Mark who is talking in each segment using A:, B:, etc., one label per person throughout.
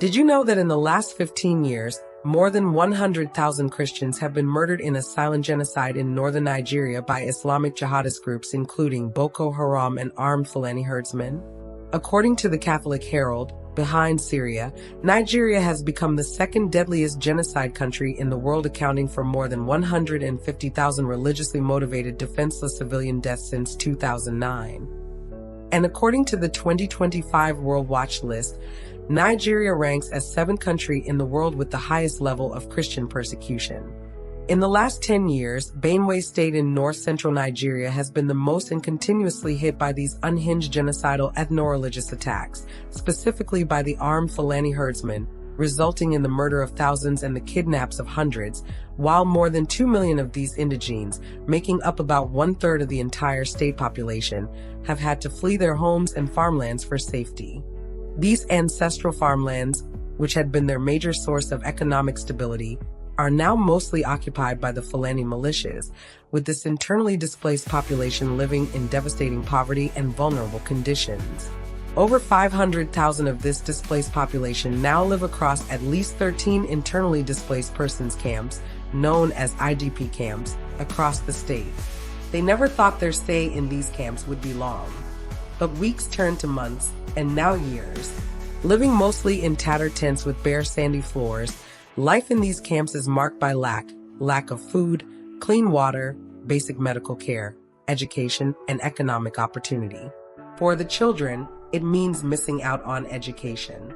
A: Did you know that in the last 15 years, more than 100,000 Christians have been murdered in a silent genocide in northern Nigeria by Islamic jihadist groups including Boko Haram and armed Fulani herdsmen? According to the Catholic Herald, behind Syria, Nigeria has become the second deadliest genocide country in the world, accounting for more than 150,000 religiously motivated defenseless civilian deaths since 2009. And according to the 2025 World Watch list, Nigeria ranks as seventh country in the world with the highest level of Christian persecution. In the last 10 years, Benue State in north-central Nigeria has been the most and continuously hit by these unhinged genocidal ethno-religious attacks, specifically by the armed Fulani herdsmen, resulting in the murder of thousands and the kidnaps of hundreds, while more than 2 million of these indigenes, making up about 1/3 of the entire state population, have had to flee their homes and farmlands for safety. These ancestral farmlands, which had been their major source of economic stability, are now mostly occupied by the Fulani militias, with this internally displaced population living in devastating poverty and vulnerable conditions. Over 500,000 of this displaced population now live across at least 13 internally displaced persons camps, known as IDP camps, across the state. They never thought their stay in these camps would be long. But weeks turned to months, and now years. Living mostly in tattered tents with bare sandy floors, life in these camps is marked by lack of food, clean water, basic medical care, education, and economic opportunity. For the children, it means missing out on education.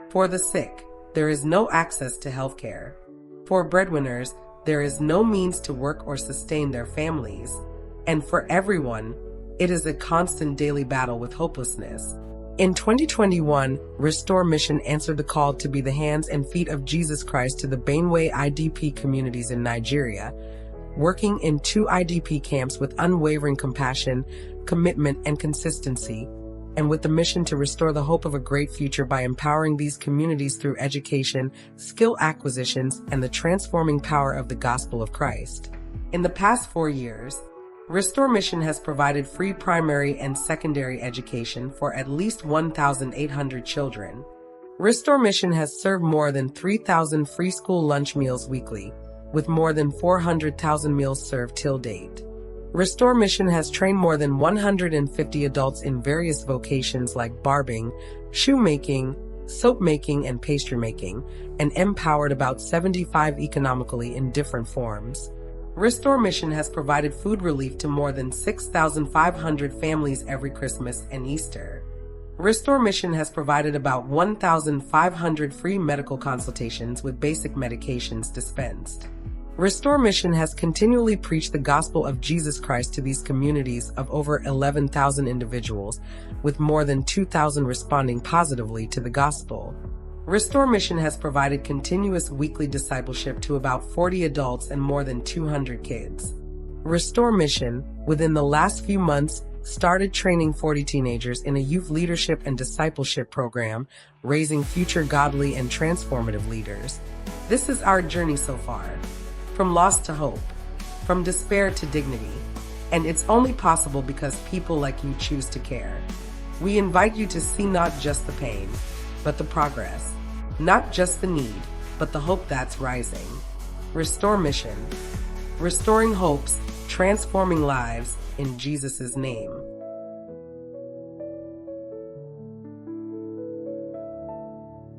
A: For the sick, there is no access to healthcare. For breadwinners, there is no means to work or sustain their families. And for everyone, it is a constant daily battle with hopelessness. In 2021, Restore Mission answered the call to be the hands and feet of Jesus Christ to the Benue IDP communities in Nigeria, working in 2 IDP camps with unwavering compassion, commitment, and consistency, and with the mission to restore the hope of a great future by empowering these communities through education, skill acquisitions, and the transforming power of the gospel of Christ. In the past 4 years, Restore Mission has provided free primary and secondary education for at least 1,800 children. Restore Mission has served more than 3,000 free school lunch meals weekly, with more than 400,000 meals served till date. Restore Mission has trained more than 150 adults in various vocations like barbing, shoemaking, soap making, and pastry making, and empowered about 75 economically in different forms. Restore Mission has provided food relief to more than 6,500 families every Christmas and Easter. Restore Mission has provided about 1,500 free medical consultations with basic medications dispensed. Restore Mission has continually preached the gospel of Jesus Christ to these communities of over 11,000 individuals, with more than 2,000 responding positively to the gospel. Restore Mission has provided continuous weekly discipleship to about 40 adults and more than 200 kids. Restore Mission, within the last few months, started training 40 teenagers in a youth leadership and discipleship program, raising future godly and transformative leaders. This is our journey so far. From loss to hope, from despair to dignity. And it's only possible because people like you choose to care. We invite you to see not just the pain, but the progress. Not just the need, but the hope that's rising. Restore Mission. Restoring hopes, transforming lives, in Jesus' name.